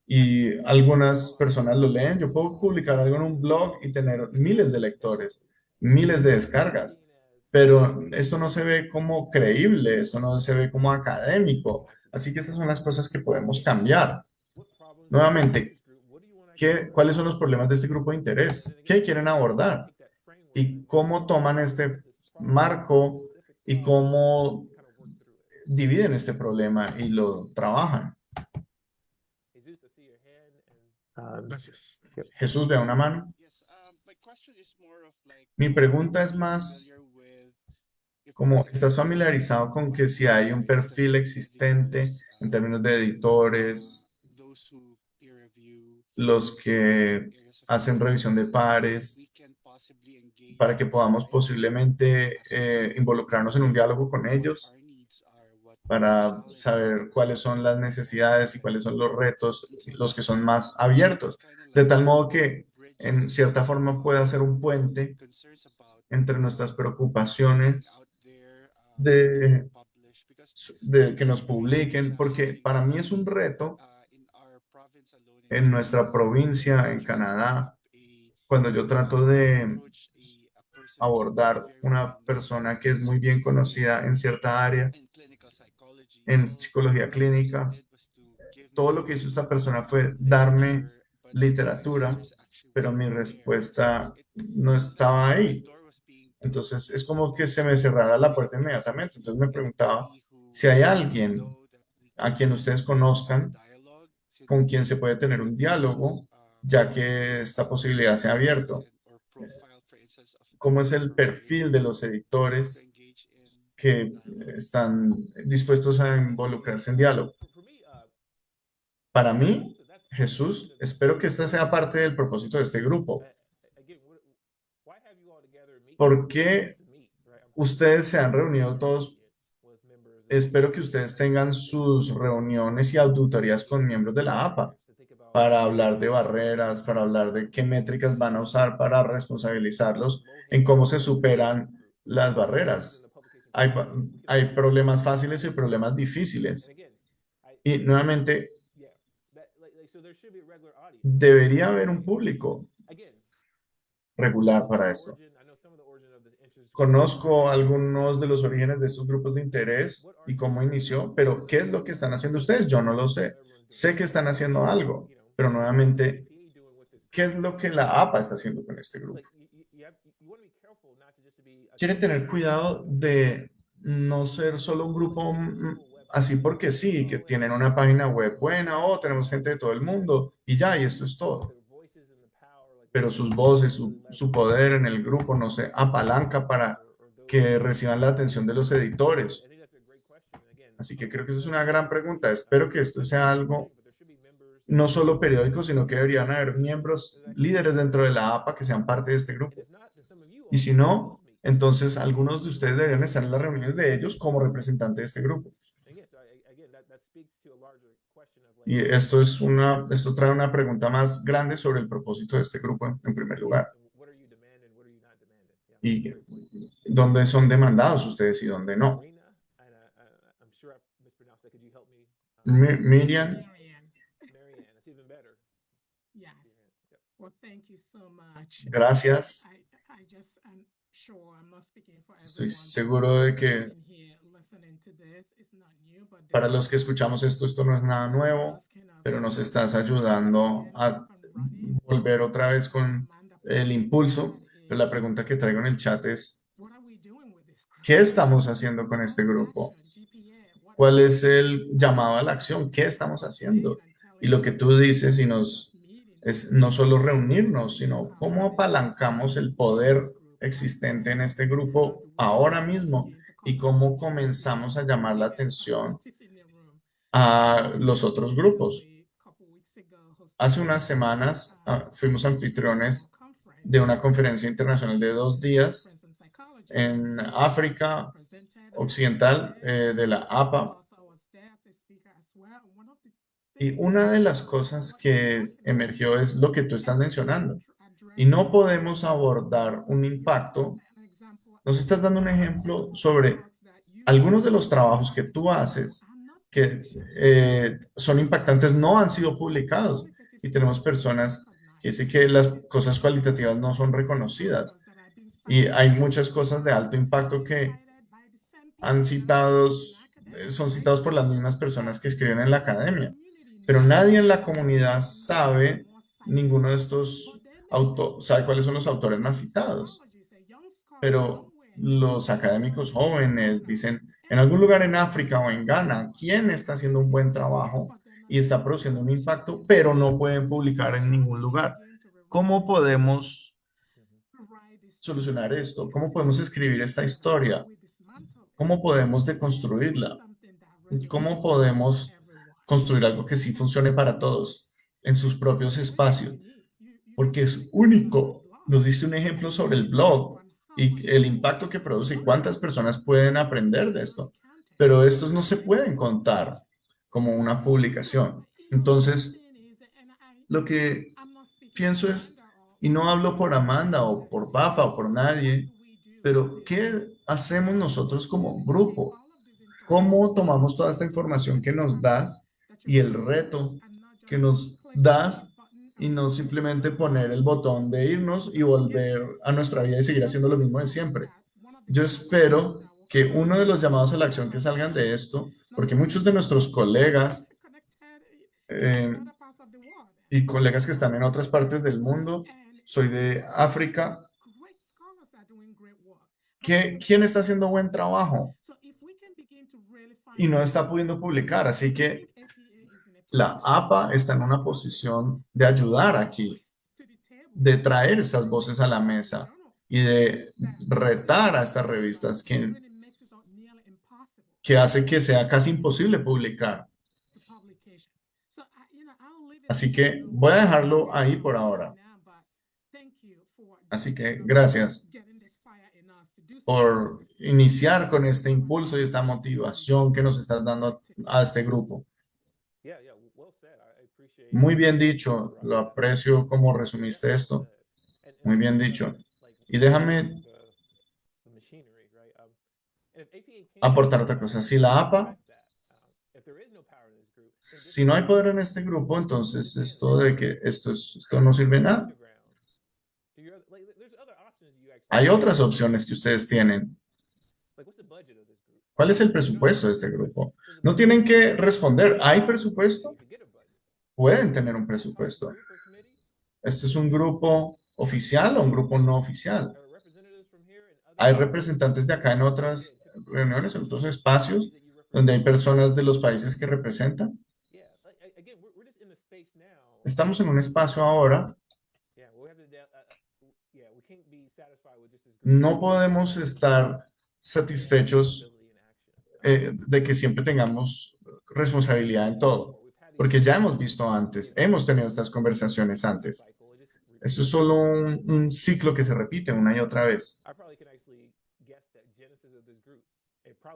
y algunas personas lo leen. Yo puedo publicar algo en un blog y tener miles de lectores, miles de descargas, pero esto no se ve como creíble, esto no se ve como académico. Así que estas son las cosas que podemos cambiar. Nuevamente, ¿cuáles son los problemas de este grupo de interés? ¿Qué quieren abordar? ¿Y cómo toman este marco y cómo dividen este problema y lo trabajan? Gracias. Jesús, vea una mano. Mi pregunta es más como, ¿estás familiarizado con que si hay un perfil existente en términos de editores, los que hacen revisión de pares, para que podamos posiblemente involucrarnos en un diálogo con ellos, para saber cuáles son las necesidades y cuáles son los retos, los que son más abiertos, de tal modo que en cierta forma pueda ser un puente entre nuestras preocupaciones de de que nos publiquen, porque para mí es un reto en nuestra provincia, en Canadá, cuando yo trato de abordar una persona que es muy bien conocida en cierta área, en psicología clínica. Todo lo que hizo esta persona fue darme literatura, pero mi respuesta no estaba ahí. Entonces es como que se me cerrara la puerta inmediatamente. Entonces me preguntaba si hay alguien a quien ustedes conozcan con quien se puede tener un diálogo, ya que esta posibilidad se ha abierto. ¿Cómo es el perfil de los editores que están dispuestos a involucrarse en diálogo? Para mí, Jesús, espero que esta sea parte del propósito de este grupo. ¿Por qué ustedes se han reunido todos? Espero que ustedes tengan sus reuniones y auditorías con miembros de la APA para hablar de barreras, para hablar de qué métricas van a usar para responsabilizarlos en cómo se superan las barreras. Hay, hay problemas fáciles y problemas difíciles. Y nuevamente, debería haber un público regular para esto. Conozco algunos de los orígenes de estos grupos de interés y cómo inició, pero ¿qué es lo que están haciendo ustedes? Yo no lo sé. Sé que están haciendo algo, pero nuevamente, ¿qué es lo que la APA está haciendo con este grupo? Quiere tener cuidado de no ser solo un grupo así porque sí, que tienen una página web buena o tenemos gente de todo el mundo y ya, y esto es todo. Pero sus voces, su poder en el grupo no se apalanca para que reciban la atención de los editores. Así que creo que eso es una gran pregunta. Espero que esto sea algo no solo periódico, sino que deberían haber miembros líderes dentro de la APA que sean parte de este grupo. Y si no, entonces algunos de ustedes deberían estar en las reuniones de ellos como representante de este grupo. Y esto trae una pregunta más grande sobre el propósito de este grupo en primer lugar. Y dónde son demandados ustedes y dónde no. Miriam, gracias. Estoy seguro de que para los que escuchamos esto, esto no es nada nuevo, pero nos estás ayudando a volver otra vez con el impulso. Pero la pregunta que traigo en el chat es, ¿qué estamos haciendo con este grupo? ¿Cuál es el llamado a la acción? ¿Qué estamos haciendo? Y lo que tú dices y es no solo reunirnos, sino cómo apalancamos el poder existente en este grupo ahora mismo y cómo comenzamos a llamar la atención a los otros grupos. Hace unas semanas fuimos anfitriones de una conferencia internacional de 2 días en África Occidental de la APA. Y una de las cosas que emergió es lo que tú estás mencionando. Y no podemos abordar un impacto. Nos estás dando un ejemplo sobre algunos de los trabajos que tú haces que son impactantes, no han sido publicados. Y tenemos personas que dicen que las cosas cualitativas no son reconocidas. Y hay muchas cosas de alto impacto que son citados por las mismas personas que escriben en la academia. Pero nadie en la comunidad sabe, ninguno de estos autores, sabe cuáles son los autores más citados. Pero los académicos jóvenes dicen, en algún lugar en África o en Ghana, ¿quién está haciendo un buen trabajo y está produciendo un impacto, pero no pueden publicar en ningún lugar? ¿Cómo podemos solucionar esto? ¿Cómo podemos escribir esta historia? ¿Cómo podemos deconstruirla? ¿Cómo podemos construir algo que sí funcione para todos en sus propios espacios? Porque es único. Nos diste un ejemplo sobre el blog y el impacto que produce y cuántas personas pueden aprender de esto. Pero estos no se pueden contar como una publicación. Entonces, lo que pienso es, y no hablo por Amanda o por Papa o por nadie, pero ¿qué hacemos nosotros como grupo? ¿Cómo tomamos toda esta información que nos das y el reto que nos das y no simplemente poner el botón de irnos y volver a nuestra vida y seguir haciendo lo mismo de siempre? Yo espero que uno de los llamados a la acción que salgan de esto, porque muchos de nuestros colegas eh, y colegas que están en otras partes del mundo, soy de África, ¿quién está haciendo buen trabajo y no está pudiendo publicar? Así que la APA está en una posición de ayudar aquí, de traer estas voces a la mesa y de retar a estas revistas que hace que sea casi imposible publicar. Así que voy a dejarlo ahí por ahora. Así que gracias por iniciar con este impulso y esta motivación que nos estás dando a este grupo. Muy bien dicho, lo aprecio como resumiste esto. Muy bien dicho. Y déjame aportar otra cosa. Si la APA, si no hay poder en este grupo, entonces esto de que esto no sirve de nada. Hay otras opciones que ustedes tienen. ¿Cuál es el presupuesto de este grupo? No tienen que responder. ¿Hay presupuesto? Pueden tener un presupuesto. ¿Esto es un grupo oficial o un grupo no oficial? Hay representantes de acá en otras reuniones, en otros espacios, donde hay personas de los países que representan. Estamos en un espacio ahora. No podemos estar satisfechos de que siempre tengamos responsabilidad en todo, porque ya hemos visto antes, hemos tenido estas conversaciones antes. Eso es solo un ciclo que se repite una y otra vez.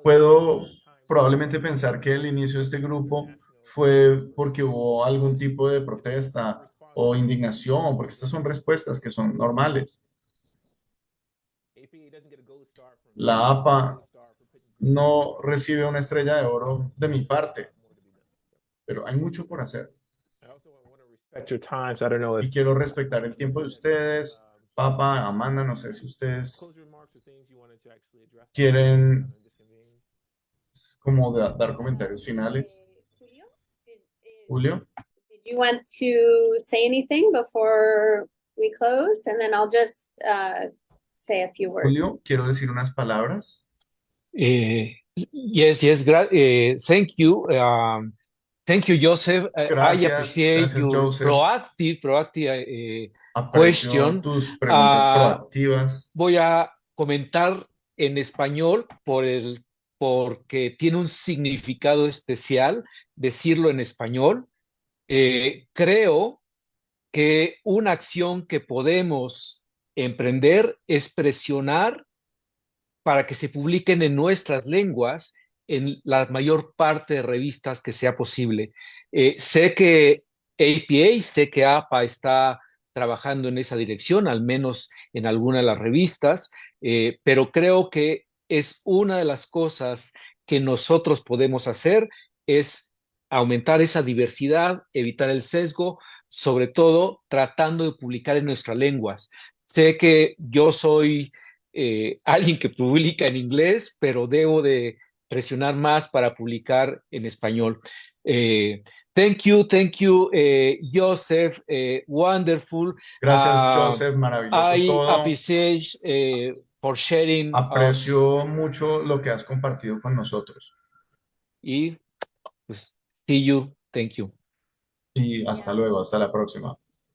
Puedo probablemente pensar que el inicio de este grupo fue porque hubo algún tipo de protesta o indignación, porque estas son respuestas que son normales. La APA no recibe una estrella de oro de mi parte, pero hay mucho por hacer. Y quiero respetar el tiempo de ustedes. Papa, Amanda, no sé si ustedes quieren como dar comentarios finales. Julio, Did you want to say anything before we close? And then I'll just say a few words. Julio, quiero decir unas palabras. Yes, thank you. Thank you, Joseph. I Gracias, appreciate gracias, your Joseph. proactive Aprecio question. tus preguntas proactivas. Voy a comentar en español porque tiene un significado especial decirlo en español. Creo que una acción que podemos emprender es presionar para que se publiquen en nuestras lenguas en la mayor parte de revistas que sea posible. Sé que APA, sé que APA está trabajando en esa dirección, al menos en alguna de las revistas, pero creo que es una de las cosas que nosotros podemos hacer, es aumentar esa diversidad, evitar el sesgo, sobre todo tratando de publicar en nuestras lenguas. Sé que yo soy alguien que publica en inglés, pero debo de presionar más para publicar en español. Thank you, Joseph, wonderful. Gracias, Joseph, maravilloso I todo. appreciate for sharing us. Aprecio mucho lo que has compartido con nosotros. Y pues, see you, thank you. Y hasta luego, hasta la próxima.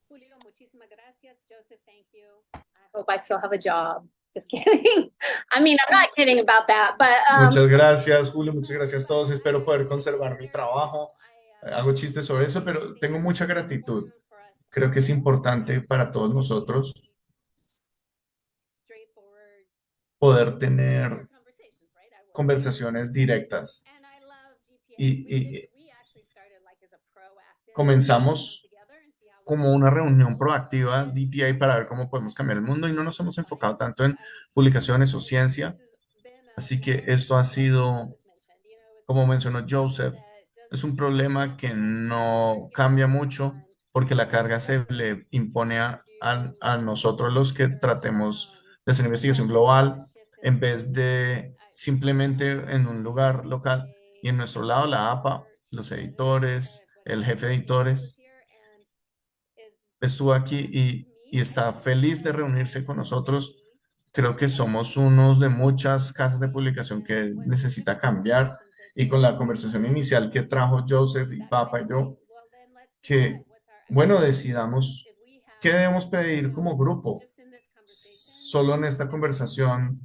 Julio, muchísimas gracias. Joseph, thank you. I hope I still have a job. Just kidding. I mean, I'm not kidding about that, but Muchas gracias, Julio, muchas gracias a todos. Espero poder conservar mi trabajo. Hago chistes sobre eso, pero tengo mucha gratitud. Creo que es importante para todos nosotros poder tener conversaciones directas. Y comenzamos como una reunión proactiva DPA para ver cómo podemos cambiar el mundo y no nos hemos enfocado tanto en publicaciones o ciencia. Así que esto ha sido Como mencionó Joseph, es un problema que no cambia mucho porque la carga se le impone a nosotros los que tratemos de hacer investigación global en vez de simplemente en un lugar local. Y en nuestro lado, la APA, los editores, el jefe de editores, estuvo aquí y está feliz de reunirse con nosotros. Creo que somos unos de muchas casas de publicación que necesita cambiar. Y con la conversación inicial que trajo Joseph y Papa y yo, que, bueno, decidamos qué debemos pedir como grupo. Solo en esta conversación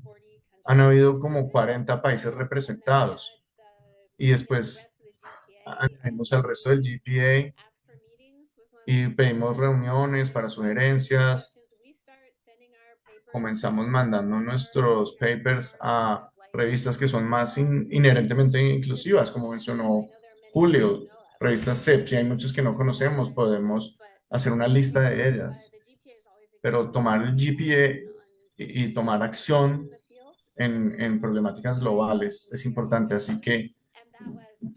han habido como 40 países representados y después añadimos al resto del GPA y pedimos reuniones para sugerencias. Comenzamos mandando nuestros papers a revistas que son más inherentemente inclusivas, como mencionó Julio, revistas CEP, si hay muchos que no conocemos, podemos hacer una lista de ellas, pero tomar el GPA y tomar acción en problemáticas globales es importante, así que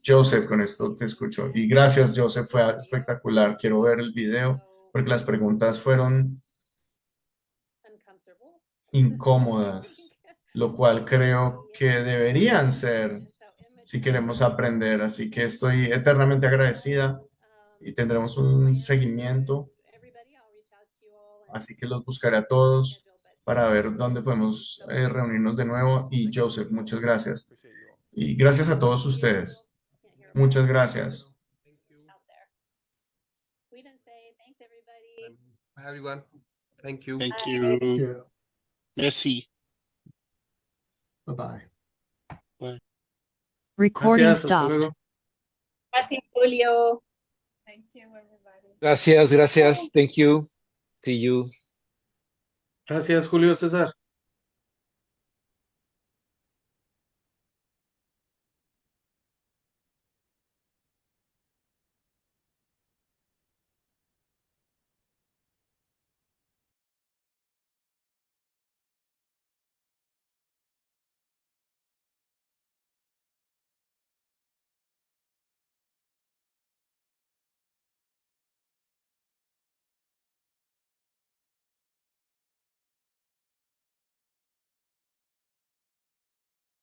Joseph, con esto te escucho. Y gracias, Joseph, fue espectacular. Quiero ver el video porque las preguntas fueron incómodas, lo cual creo que deberían ser si queremos aprender. Así que estoy eternamente agradecida y tendremos un seguimiento. Así que los buscaré a todos para ver dónde podemos reunirnos de nuevo. Y Joseph, muchas gracias. Y gracias a todos ustedes. Muchas gracias. Bye, everyone. Thank you. Thank you. Merci. Bye-bye. Recording Gracias, hasta stopped. luego. Gracias, Julio. Gracias, gracias. Thank you. See you. Gracias, Julio César.